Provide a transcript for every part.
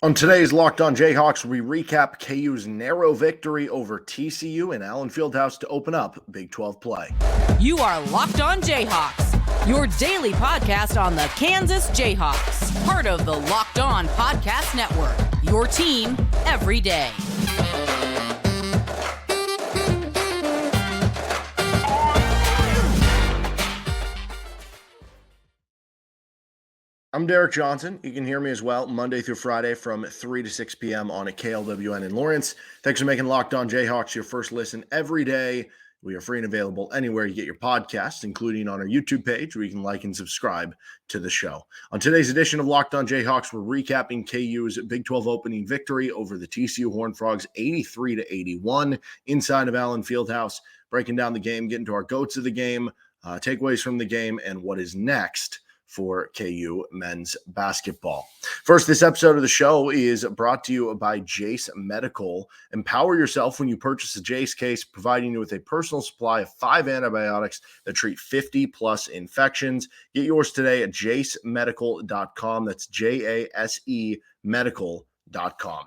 On today's Locked On Jayhawks, we recap KU's narrow victory over TCU and Allen Fieldhouse to open up Big 12 play. You are Locked On Jayhawks, your daily podcast on the Kansas Jayhawks, part of the Locked On Podcast Network, your team every day. I'm Derek Johnson. You can hear me as well Monday through Friday from 3 to 6 p.m. on a KLWN in Lawrence. Thanks for making Locked On Jayhawks your first listen every day. We are free and available anywhere you get your podcasts, including on our YouTube page where you can like and subscribe to the show. On today's edition of Locked On Jayhawks, we're recapping KU's Big 12 opening victory over the TCU Horned Frogs 83-81 inside of Allen Fieldhouse, breaking down the game, getting to our goats of the game, takeaways from the game, and what is next for KU men's basketball. First, this episode of the show is brought to you by Jase Medical. Empower yourself when you purchase a Jase case, providing you with a personal supply of 5 antibiotics that treat 50-plus infections. Get yours today at jasemedical.com. That's Jase medical.com.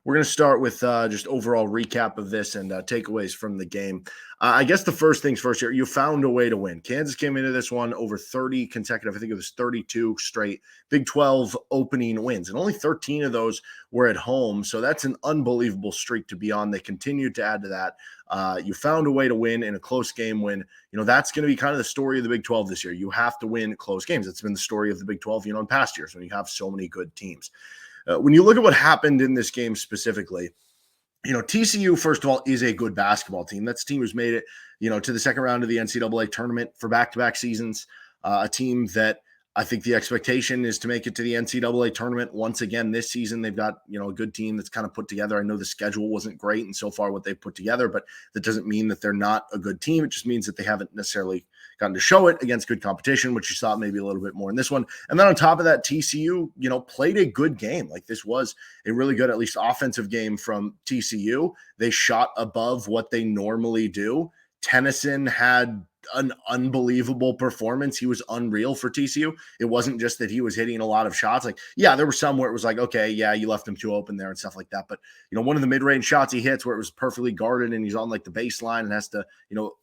We're going to start with just overall recap of this and takeaways from the game. I guess the first things first here, you found a way to win. Kansas came into this one over 30 consecutive, I think it was 32 straight Big 12 opening wins, and only 13 of those were at home. So that's an unbelievable streak to be on. They continued to add to that. You found a way to win in a close game when, that's going to be kind of the story of the Big 12 this year. You have to win close games. It's been the story of the Big 12, in past years when you have so many good teams. When you look at what happened in this game specifically, TCU, first of all, is a good basketball team. That's a team who's made it, to the second round of the NCAA tournament for back-to-back seasons. A team that I think the expectation is to make it to the NCAA tournament once again this season. They've got, a good team that's kind of put together. I know the schedule wasn't great and so far what they've put together, but that doesn't mean that they're not a good team. It just means that they haven't necessarily gotten to show it against good competition, which you saw maybe a little bit more in this one. And then on top of that, TCU, played a good game. Like, this was a really good, at least offensive game from TCU. They shot above what they normally do. Tennyson had an unbelievable performance. He was unreal for TCU. It wasn't just that he was hitting a lot of shots. Like, yeah, there were some where it was like, okay, yeah, you left him too open there and stuff like that. But, one of the mid-range shots he hits where it was perfectly guarded and he's on like the baseline and has to,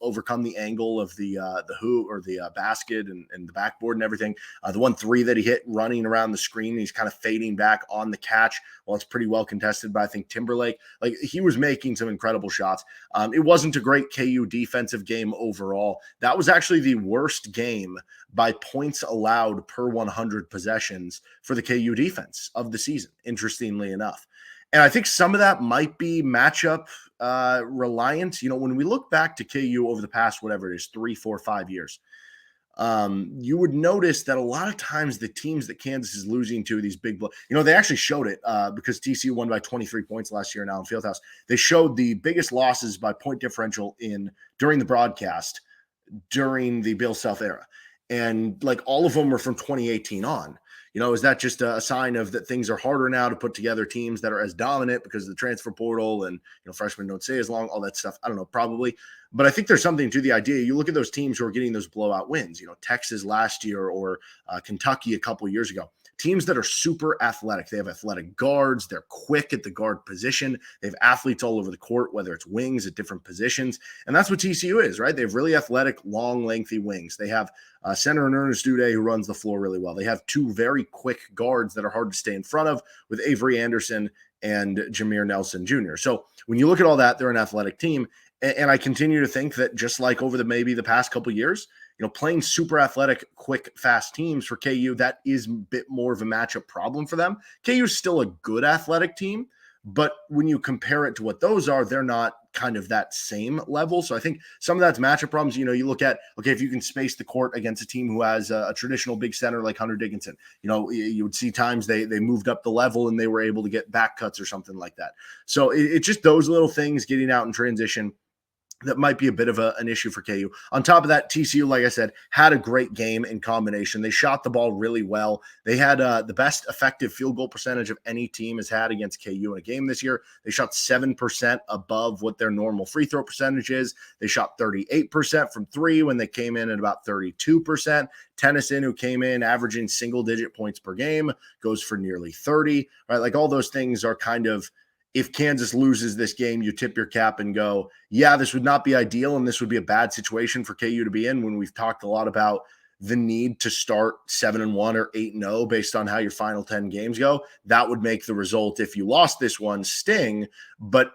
overcome the angle of the hoop or the basket and the backboard and everything. The 1-3 that he hit running around the screen, he's kind of fading back on the catch. Well, it's pretty well contested by, I think, Timberlake. Like, he was making some incredible shots. It wasn't a great KU defensive game overall. That was actually the worst game by points allowed per 100 possessions for the KU defense of the season, interestingly enough. And I think some of that might be matchup reliant. When we look back to KU over the past, whatever it is, 3, 4, 5 years, you would notice that a lot of times the teams that Kansas is losing to, these big, they actually showed it because TCU won by 23 points last year in Allen Fieldhouse. They showed the biggest losses by point differential during the broadcast during the Bill Self era. And like all of them were from 2018 on. Is that just a sign of that things are harder now to put together teams that are as dominant because of the transfer portal and, freshmen don't stay as long, all that stuff? I don't know, probably. But I think there's something to the idea. You look at those teams who are getting those blowout wins, Texas last year or Kentucky a couple of years ago. Teams that are super athletic. They have athletic guards. They're quick at the guard position. They have athletes all over the court, whether it's wings at different positions. And that's what TCU is, right? They have really athletic, long, lengthy wings. They have center and Ernest Uday who runs the floor really well. They have 2 very quick guards that are hard to stay in front of with Avery Anderson and Jameer Nelson Jr. So when you look at all that, they're an athletic team. And I continue to think that just like over maybe the past couple of years, playing super athletic, quick, fast teams for KU, that is a bit more of a matchup problem for them. KU is still a good athletic team, but when you compare it to what those are, they're not kind of that same level. So I think some of that's matchup problems. You look at, okay, if you can space the court against a team who has a traditional big center like Hunter Dickinson, you would see times they moved up the level and they were able to get back cuts or something like that. So it's just those little things, getting out in transition. that might be a bit of an issue for KU. On top of that, TCU, like I said, had a great game in combination. They shot the ball really well. They had the best effective field goal percentage of any team has had against KU in a game this year. They shot 7% above what their normal free throw percentage is. They shot 38% from three when they came in at about 32%. Tennyson, who came in averaging single-digit points per game, goes for nearly 30, right? Like all those things are kind of, if Kansas loses this game, you tip your cap and go, yeah, this would not be ideal, and this would be a bad situation for KU to be in when we've talked a lot about the need to start 7-1 or 8-0 based on how your final 10 games go. That would make the result, if you lost this one, sting. But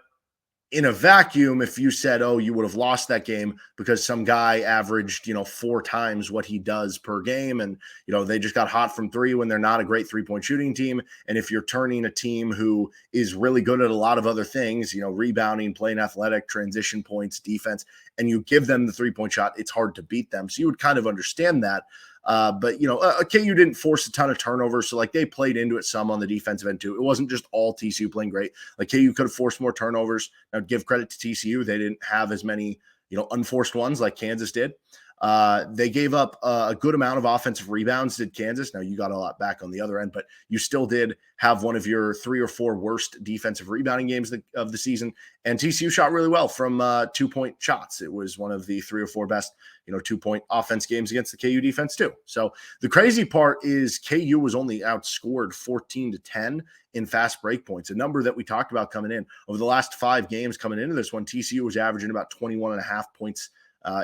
in a vacuum, if you said, oh, you would have lost that game because some guy averaged, 4 times what he does per game, and, they just got hot from three when they're not a great three-point shooting team. And if you're turning a team who is really good at a lot of other things, rebounding, playing athletic, transition points, defense, and you give them the three-point shot, it's hard to beat them. So you would kind of understand that. But KU didn't force a ton of turnovers, so they played into it some on the defensive end too. It wasn't just all TCU playing great. KU could have forced more turnovers. Now, give credit to TCU; they didn't have as many unforced ones like Kansas did. They gave up a good amount of offensive rebounds, did Kansas. Now, you got a lot back on the other end, but you still did have one of your 3 or 4 worst defensive rebounding games of the season. And TCU shot really well from 2-point shots. It was one of the 3 or 4 best, 2-point offense games against the KU defense too. So the crazy part is KU was only outscored 14-10 in fast break points, a number that we talked about coming in. Over the last 5 games coming into this one, TCU was averaging about 21.5 points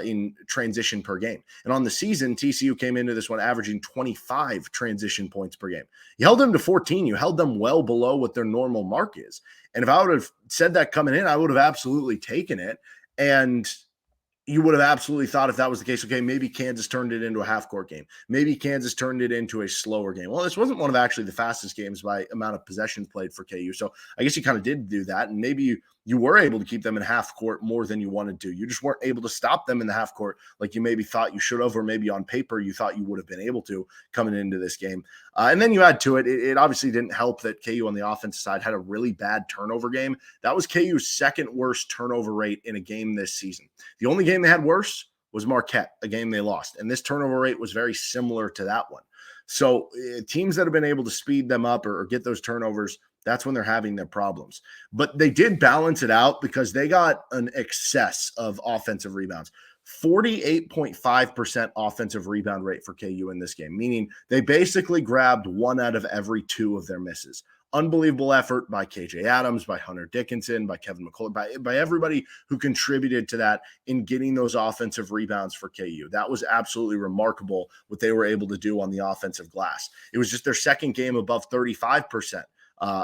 in transition per game. And on the season, TCU came into this one averaging 25 transition points per game. You held them to 14. You held them well below what their normal mark is. And if I would have said that coming in, I would have absolutely taken it. And you would have absolutely thought, if that was the case, okay, maybe Kansas turned it into a half-court game. Maybe Kansas turned it into a slower game. Well, this wasn't one of actually the fastest games by amount of possessions played for KU. So I guess you kind of did do that, and maybe you were able to keep them in half-court more than you wanted to. You just weren't able to stop them in the half-court like you maybe thought you should have, or maybe on paper you thought you would have been able to coming into this game. And then you add to it, it obviously didn't help that KU on the offensive side had a really bad turnover game. That was KU's second worst turnover rate in a game this season. The only game they had worse was Marquette, a game they lost. And this turnover rate was very similar to that one. So teams that have been able to speed them up or get those turnovers, that's when they're having their problems. But they did balance it out because they got an excess of offensive rebounds. 48.5% offensive rebound rate for KU in this game, meaning they basically grabbed 1 out of every 2 of their misses. Unbelievable effort by KJ Adams, by Hunter Dickinson, by Kevin McCullough, by everybody who contributed to that in getting those offensive rebounds for KU. That was absolutely remarkable what they were able to do on the offensive glass. It was just their second game above 35%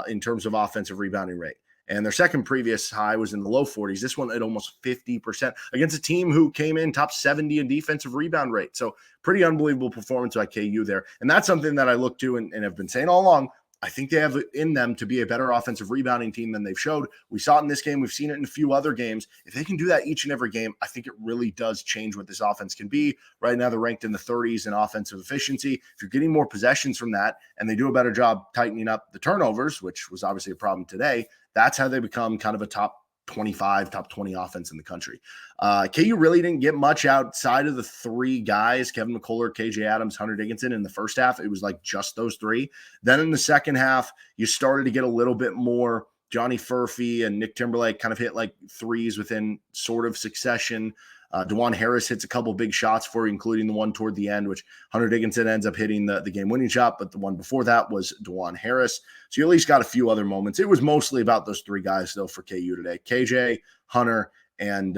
in terms of offensive rebounding rate. And their second previous high was in the low 40s. This one at almost 50% against a team who came in top 70 in defensive rebound rate. So pretty unbelievable performance by KU there. And that's something that I look to and have been saying all along. I think they have it in them to be a better offensive rebounding team than they've showed. We saw it in this game. We've seen it in a few other games. If they can do that each and every game, I think it really does change what this offense can be. Right now, they're ranked in the 30s in offensive efficiency. If you're getting more possessions from that and they do a better job tightening up the turnovers, which was obviously a problem today, that's how they become kind of a top 25, top 20 offense in the country. KU really didn't get much outside of the 3 guys, Kevin McCullough, KJ Adams, Hunter Dickinson in the first half. It was just those 3. Then in the second half, you started to get a little bit more. Johnny Furphy and Nick Timberlake kind of hit threes within sort of succession. DeJuan Harris hits a couple big shots for you, including the one toward the end, which Hunter Dickinson ends up hitting the game-winning shot, but the one before that was DeJuan Harris. So you at least got a few other moments. It was mostly about those 3 guys, though, for KU today. KJ, Hunter, and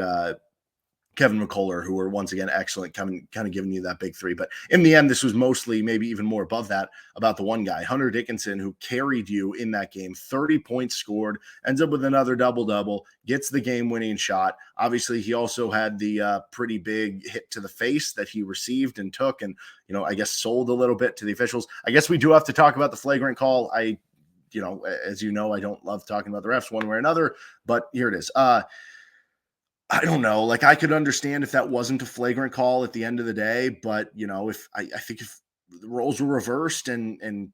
Kevin McCullough, who were once again excellent, kind of giving you that big 3. But in the end, this was mostly, maybe even more above that, about the one guy, Hunter Dickinson, who carried you in that game. 30 points scored, ends up with another double-double, gets the game-winning shot. Obviously, he also had the pretty big hit to the face that he received and took and, I guess sold a little bit to the officials. I guess we do have to talk about the flagrant call. As you know, I don't love talking about the refs one way or another, but here it is. I don't know. I could understand if that wasn't a flagrant call at the end of the day, but if I think if the roles were reversed and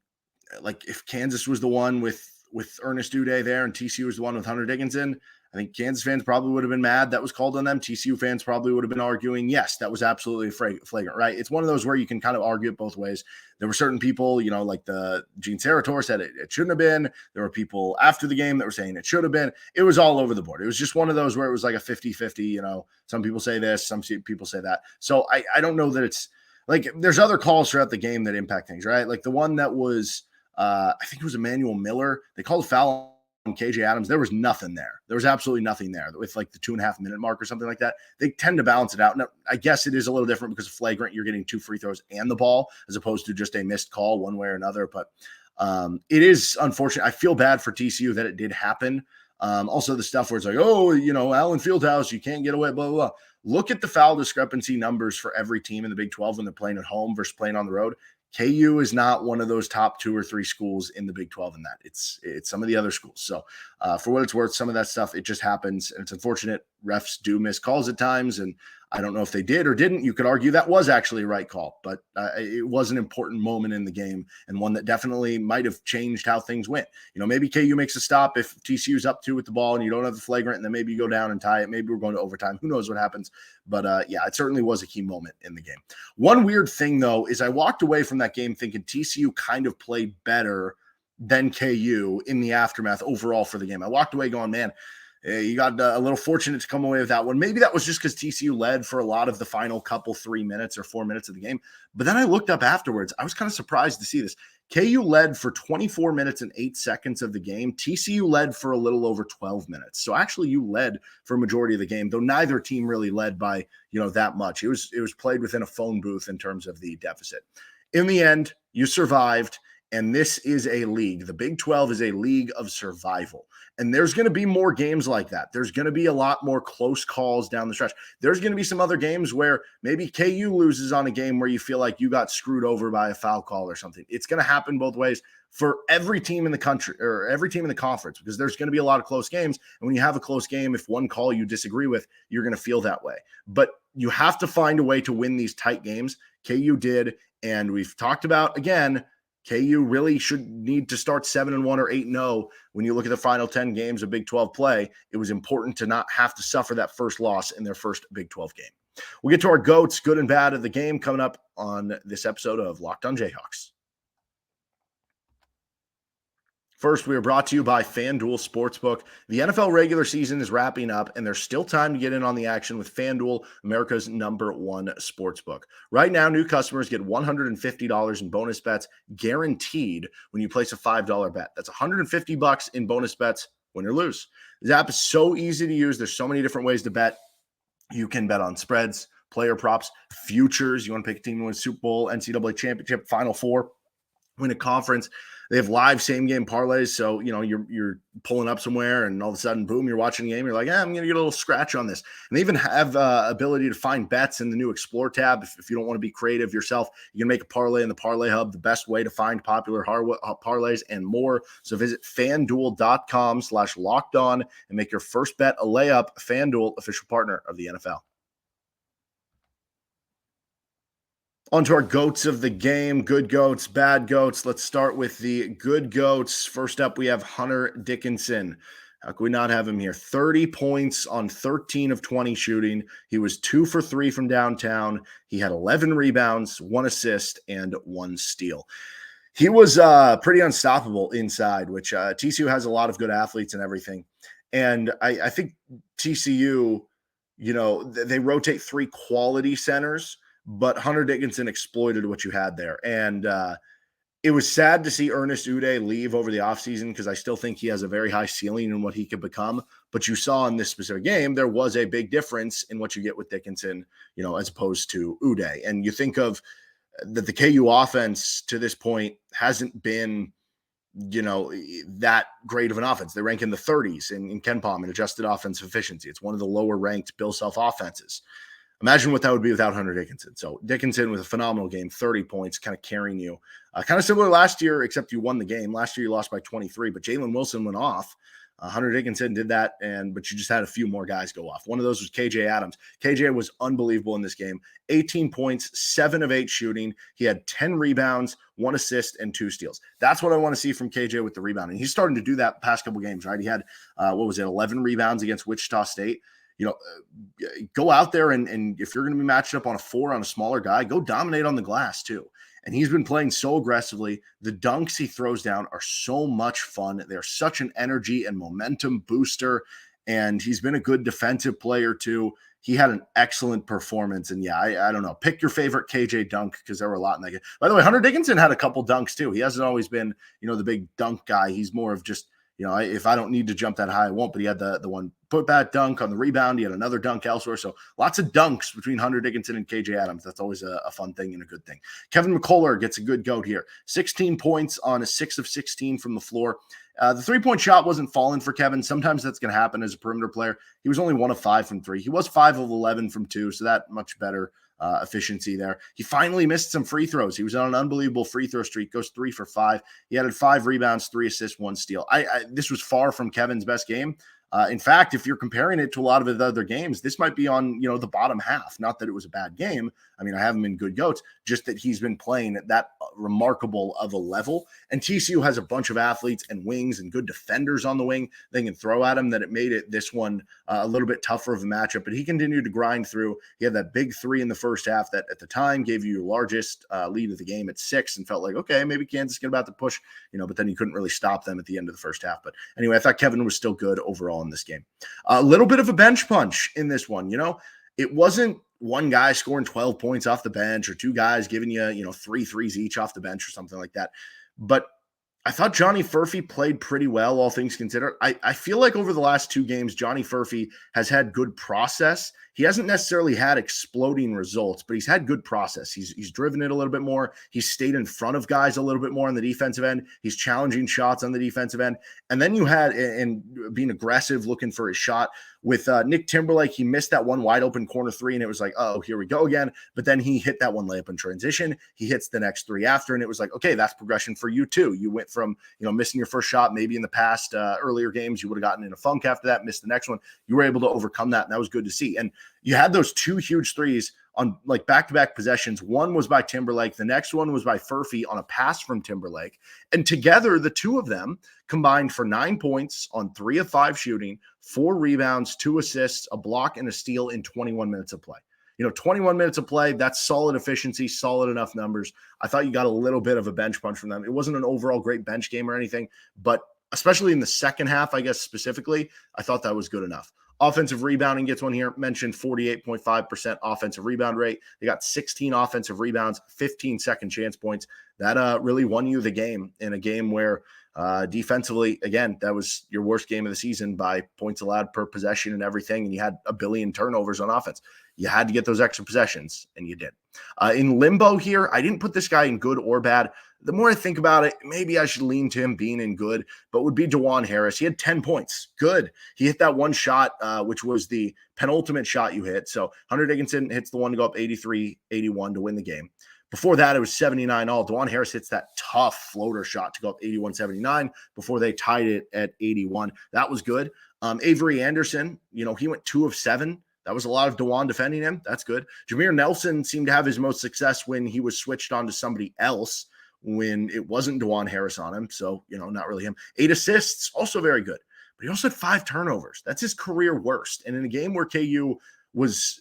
if Kansas was the one with with Ernest Uday there, and TCU was the one with Hunter Dickinson. I think Kansas fans probably would have been mad that was called on them. TCU fans probably would have been arguing, yes, that was absolutely flagrant, right? It's one of those where you can kind of argue it both ways. There were certain people, like the Gene Sarator said it shouldn't have been. There were people after the game that were saying it should have been. It was all over the board. It was just one of those where it was like a 50-50, some people say this, some people say that. So I don't know that it's like there's other calls throughout the game that impact things, right? Like the one that was, I think it was Emmanuel Miller. They called a foul on KJ Adams. There was nothing there. There was absolutely nothing there with like the 2.5 minute mark or something like that. They tend to balance it out. Now, I guess it is a little different because of flagrant. You're getting 2 free throws and the ball as opposed to just a missed call one way or another. But it is unfortunate. I feel bad for TCU that it did happen. Also the stuff where it's like, Allen Fieldhouse, you can't get away, blah, blah, blah. Look at the foul discrepancy numbers for every team in the Big 12 when they're playing at home versus playing on the road. KU is not one of those top 2 or 3 schools in the Big 12 in that. It's some of the other schools. So for what it's worth, some of that stuff, it just happens. And it's unfortunate. Refs do miss calls at times. And I don't know if they did or didn't. You could argue that was actually a right call, but it was an important moment in the game and one that definitely might have changed how things went. Maybe KU makes a stop if TCU's up 2 with the ball and you don't have the flagrant, and then maybe you go down and tie it. Maybe we're going to overtime. Who knows what happens? But it certainly was a key moment in the game. One weird thing, though, is I walked away from that game thinking TCU kind of played better than KU in the aftermath overall for the game. I walked away going, man, you got a little fortunate to come away with that one. Maybe that was just because TCU led for a lot of the final couple 3 minutes or 4 minutes of the game. But then I looked up afterwards. I was kind of surprised to see this. KU led for 24 minutes and 8 seconds of the game. TCU led for a little over 12 minutes. So actually you led for a majority of the game, though neither team really led by, that much. It was played within a phone booth in terms of the deficit. In the end, you survived. And this is a league. The Big 12 is a league of survival. And there's going to be more games like that. There's going to be a lot more close calls down the stretch. There's going to be some other games where maybe KU loses on a game where you feel like you got screwed over by a foul call or something. It's going to happen both ways for every team in the country or every team in the conference, because there's going to be a lot of close games. And when you have a close game, if one call you disagree with, you're going to feel that way. But you have to find a way to win these tight games. KU did. And we've talked about, again, KU really should need to start 7-1 or 8-0 when you look at the final 10 games of Big 12 play. It was important to not have to suffer that first loss in their first Big 12 game. We'll get to our GOATs, good and bad of the game, coming up on this episode of Locked On Jayhawks. First, we are brought to you by FanDuel Sportsbook. The NFL regular season is wrapping up, and there's still time to get in on the action with FanDuel, America's #1 sportsbook. Right now, new customers get $150 in bonus bets guaranteed when you place a $5 bet. That's $150 in bonus bets, win or lose. This app is so easy to use. There's so many different ways to bet. You can bet on spreads, player props, futures. You want to pick a team to win Super Bowl, NCAA championship, Final Four, win a conference. They have live same-game parlays, so, you're pulling up somewhere, and all of a sudden, boom, you're watching a game. You're like, I'm going to get a little scratch on this. And they even have ability to find bets in the new Explore tab. If you don't want to be creative yourself, you can make a parlay in the Parlay Hub, the best way to find popular parlays and more. So visit FanDuel.com/lockedon and make your first bet a layup. FanDuel, official partner of the NFL. On to our GOATs of the game, good GOATs, bad GOATs. Let's start with the good GOATs. First up, we have Hunter Dickinson. How could we not have him here? 30 points on 13 of 20 shooting. He was 2 for 3 from downtown. He had 11 rebounds, 1 assist, and 1 steal. He was pretty unstoppable inside, which TCU has a lot of good athletes and everything. And I think TCU, they rotate 3 quality centers, but Hunter Dickinson exploited what you had there. And it was sad to see Ernest Uday leave over the offseason because I still think he has a very high ceiling in what he could become. But you saw in this specific game, there was a big difference in what you get with Dickinson, as opposed to Uday. And you think of that the KU offense to this point hasn't been, that great of an offense. They rank in the 30s in KenPom in adjusted offensive efficiency. It's one of the lower ranked Bill Self offenses. Imagine what that would be without Hunter Dickinson. So Dickinson with a phenomenal game, 30 points, kind of carrying you. Kind of similar last year, except you won the game. Last year you lost by 23, but Jalen Wilson went off. Hunter Dickinson did that, but you just had a few more guys go off. One of those was KJ Adams. KJ was unbelievable in this game. 18 points, 7 of 8 shooting. He had 10 rebounds, 1 assist, and 2 steals. That's what I want to see from KJ with the rebounding. He's starting to do that past couple games, right? He had, 11 rebounds against Wichita State. Go out there and if you're going to be matched up on a 4 on a smaller guy, go dominate on the glass too. And he's been playing so aggressively. The dunks he throws down are so much fun. They're such an energy and momentum booster. And he's been a good defensive player too. He had an excellent performance. And yeah, I don't know. Pick your favorite KJ dunk because there were a lot in that game. By the way, Hunter Dickinson had a couple dunks too. He hasn't always been, the big dunk guy. He's more of just, if I don't need to jump that high, I won't. But he had the one putback dunk on the rebound. He had another dunk elsewhere. So lots of dunks between Hunter Dickinson and KJ Adams. That's always a fun thing and a good thing. Kevin McCullough gets a good goat here. 16 points on a 6 of 16 from the floor. The three-point shot wasn't falling for Kevin. Sometimes that's going to happen as a perimeter player. He was only 1 of 5 from 3. He was 5 of 11 from 2, so that much better efficiency there. He finally missed some free throws. He was on an unbelievable free throw streak, goes 3 for 5. He added 5 rebounds, 3 assists, 1 steal. This was far from Kevin's best game. In fact, if you're comparing it to a lot of the other games, this might be on, the bottom half. Not that it was a bad game. I mean, I have him in good goats, just that he's been playing at that remarkable of a level. And TCU has a bunch of athletes and wings and good defenders on the wing they can throw at him, that it made this one a little bit tougher of a matchup. But he continued to grind through. He had that big 3 in the first half that at the time gave you your largest lead of the game at 6 and felt like, okay, maybe Kansas is about to push, but then you couldn't really stop them at the end of the first half. But anyway, I thought Kevin was still good overall in this game. A little bit of a bench punch in this one. It wasn't one guy scoring 12 points off the bench or 2 guys giving you, 3 threes each off the bench or something like that. But I thought Johnny Furphy played pretty well, all things considered. I feel like over the last 2 games, Johnny Furphy has had good process. He hasn't necessarily had exploding results, but he's had good process. He's driven it a little bit more. He's stayed in front of guys a little bit more on the defensive end. He's challenging shots on the defensive end. And then you had, and being aggressive, looking for his shot. With Nick Timberlake, he missed that one wide open corner 3, and it was like, oh, here we go again. But then he hit that one layup in transition. He hits the next 3 after, and it was like, okay, that's progression for you too. You went from, missing your first shot, maybe in the past earlier games, you would have gotten in a funk after that, missed the next one. You were able to overcome that, and that was good to see. And you had those 2 huge threes on like back-to-back possessions. One was by Timberlake. The next one was by Furphy on a pass from Timberlake. And together, the 2 of them combined for 9 points on 3 of 5 shooting, 4 rebounds, 2 assists, a block, and a steal in 21 minutes of play. 21 minutes of play, that's solid efficiency, solid enough numbers. I thought you got a little bit of a bench punch from them. It wasn't an overall great bench game or anything, but especially in the second half, I guess specifically, I thought that was good enough. Offensive rebounding gets one here. Mentioned 48.5% offensive rebound rate. They got 16 offensive rebounds, 15 second chance points. That really won you the game in a game where defensively, again, that was your worst game of the season by points allowed per possession and everything. And you had a billion turnovers on offense. You had to get those extra possessions, and you did. In limbo here, I didn't put this guy in good or bad. The more I think about it, maybe I should lean to him being in good, but would be DeJuan Harris. He had 10 points. Good. He hit that one shot, which was the penultimate shot you hit. So Hunter Dickinson hits the one to go up 83-81 to win the game. Before that, it was 79 all. DeJuan Harris hits that tough floater shot to go up 81-79 before they tied it at 81. That was good. Avery Anderson, he went 2 of 7. That was a lot of DeJuan defending him. That's good. Jameer Nelson seemed to have his most success when he was switched on to somebody else, when it wasn't DeJuan Harris on him. So, not really him. 8 assists, also very good. But he also had 5 turnovers. That's his career worst. And in a game where KU was,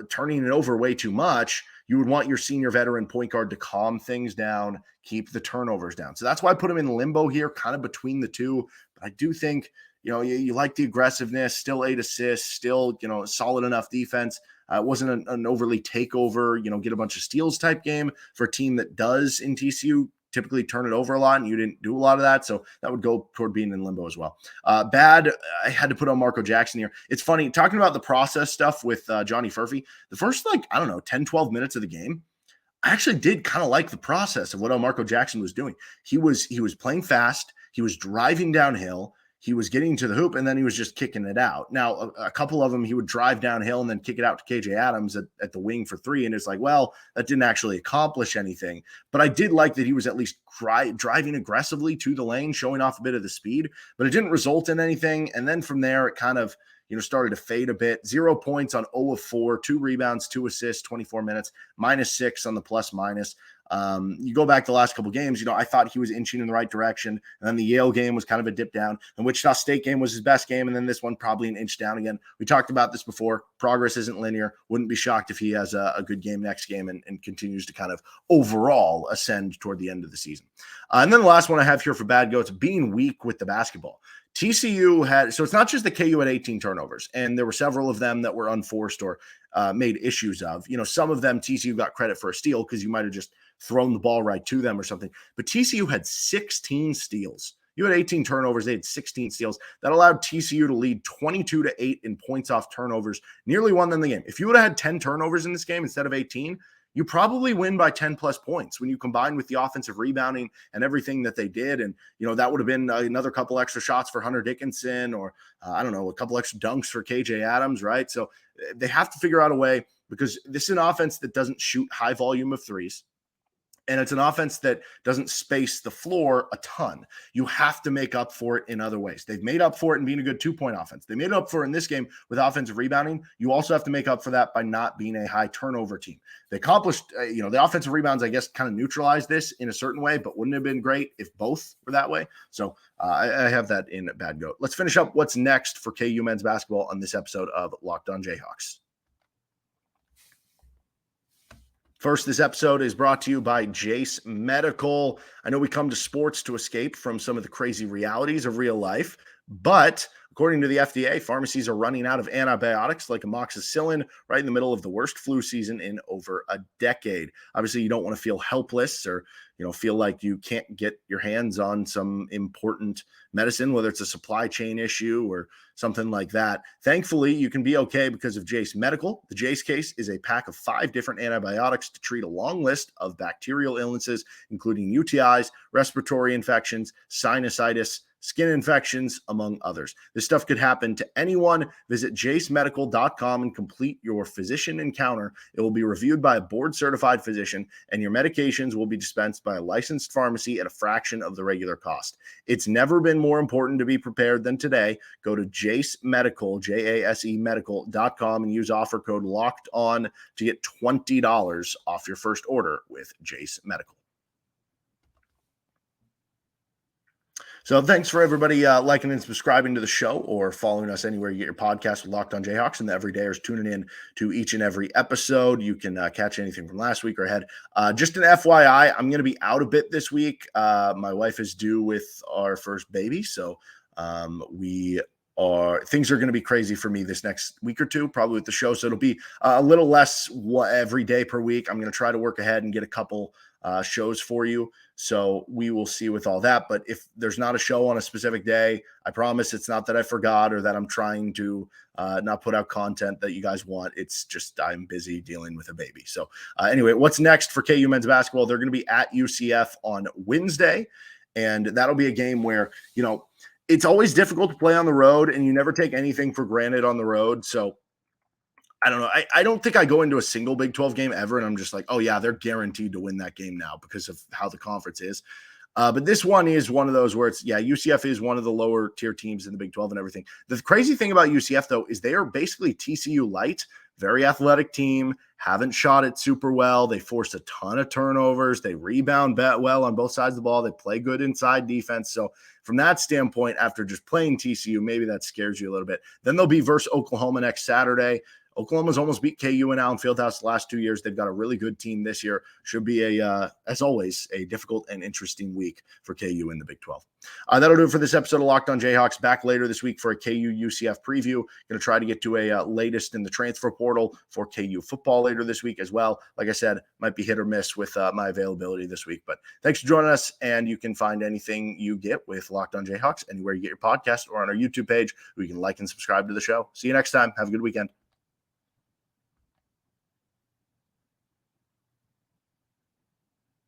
turning it over way too much, you would want your senior veteran point guard to calm things down, keep the turnovers down. So that's why I put him in limbo here, kind of between the 2. But I do think, you like the aggressiveness, still 8 assists, still, solid enough defense. It wasn't an overly takeover, get a bunch of steals type game for a team that does in TCU typically turn it over a lot, and you didn't do a lot of that. So that would go toward being in limbo as well. Bad, I had to put on Marco Jackson here. It's funny, talking about the process stuff with Johnny Furphy, the first, 10, 12 minutes of the game, I actually did kind of like the process of what Marco Jackson was doing. He was playing fast. He was driving downhill. he was getting to the hoop and then he was just kicking it out. Now, a couple of them, he would drive downhill and then kick it out to KJ Adams at the wing for three. And it's like, well, that didn't actually accomplish anything. But I did like that he was at least driving aggressively to the lane, showing off a bit of the speed, but it didn't result in anything. And then from there, it kind of, started to fade a bit. 0 points on 0 of 4, 2 rebounds, 2 assists, 24 minutes, -6 on the plus minus. You go back the last couple games, I thought he was inching in the right direction. And then the Yale game was kind of a dip down. And Wichita State game was his best game. And then this one probably an inch down again. We talked about this before. Progress isn't linear. Wouldn't be shocked if he has a good game next game and continues to kind of overall ascend toward the end of the season. And then the last one I have here for Bad Goats, being weak with the basketball. TCU had, so it's not just the KU had 18 turnovers, and there were several of them that were unforced or made issues of. Some of them TCU got credit for a steal because you might have just thrown the ball right to them or something. But TCU had 16 steals. You had 18 turnovers. They had 16 steals. That allowed TCU to lead 22-8 in points off turnovers, nearly won them the game. If you would have had 10 turnovers in this game instead of 18, you probably win by 10 plus points when you combine with the offensive rebounding and everything that they did. And, that would have been another couple extra shots for Hunter Dickinson or, a couple extra dunks for KJ Adams, right? So they have to figure out a way, because this is an offense that doesn't shoot high volume of threes. And it's an offense that doesn't space the floor a ton. You have to make up for it in other ways. They've made up for it in being a good 2-point offense. They made up for it in this game with offensive rebounding. You also have to make up for that by not being a high turnover team. They accomplished, the offensive rebounds, I guess, kind of neutralized this in a certain way, but wouldn't it have been great if both were that way? So I have that in Bad Goat. Let's finish up what's next for KU men's basketball on this episode of Locked On Jayhawks. First, this episode is brought to you by Jase Medical. I know we come to sports to escape from some of the crazy realities of real life, but according to the FDA, pharmacies are running out of antibiotics like amoxicillin right in the middle of the worst flu season in over a decade. Obviously, you don't want to feel helpless or feel like you can't get your hands on some important medicine, whether it's a supply chain issue or something like that. Thankfully, you can be okay because of Jase Medical. The Jase case is a pack of 5 different antibiotics to treat a long list of bacterial illnesses, including UTIs, respiratory infections, sinusitis, skin infections, among others. This stuff could happen to anyone. Visit jasemedical.com and complete your physician encounter. It will be reviewed by a board-certified physician, and your medications will be dispensed by a licensed pharmacy at a fraction of the regular cost. It's never been more important to be prepared than today. Go to Jase Medical, Jase medical.com, and use offer code LOCKEDON to get $20 off your first order with Jase Medical. So thanks for everybody liking and subscribing to the show or following us anywhere you get your podcast with Locked On Jayhawks, and the everydayers tuning in to each and every episode. You can catch anything from last week or ahead. Just an FYI, I'm going to be out a bit this week. My wife is due with our first baby, so things are going to be crazy for me this next week or two, probably with the show. So it'll be a little less every day per week. I'm going to try to work ahead and get a couple shows for you. So we will see with all that. But if there's not a show on a specific day, I promise it's not that I forgot or that I'm trying to not put out content that you guys want. It's just I'm busy dealing with a baby. So anyway, what's next for KU men's basketball? They're going to be at UCF on Wednesday. And that'll be a game where, it's always difficult to play on the road and you never take anything for granted on the road. So I don't know. I don't think I go into a single Big 12 game ever and I'm just like, oh, yeah, they're guaranteed to win that game now because of how the conference is. But this one is one of those where UCF is one of the lower tier teams in the Big 12 and everything. The crazy thing about UCF, though, is they are basically TCU light, very athletic team, haven't shot it super well. They force a ton of turnovers. They rebound well on both sides of the ball. They play good inside defense. So from that standpoint, after just playing TCU, maybe that scares you a little bit. Then they'll be versus Oklahoma next Saturday. Oklahoma's almost beat KU and Allen Fieldhouse the last 2 years. They've got a really good team this year. Should be as always, a difficult and interesting week for KU in the Big 12. That'll do it for this episode of Locked On Jayhawks. Back later this week for a KU UCF preview. Going to try to get to a latest in the transfer portal for KU football later this week as well. Like I said, might be hit or miss with my availability this week. But thanks for joining us, and you can find anything you get with Locked On Jayhawks anywhere you get your podcast or on our YouTube page where you can like and subscribe to the show. See you next time. Have a good weekend.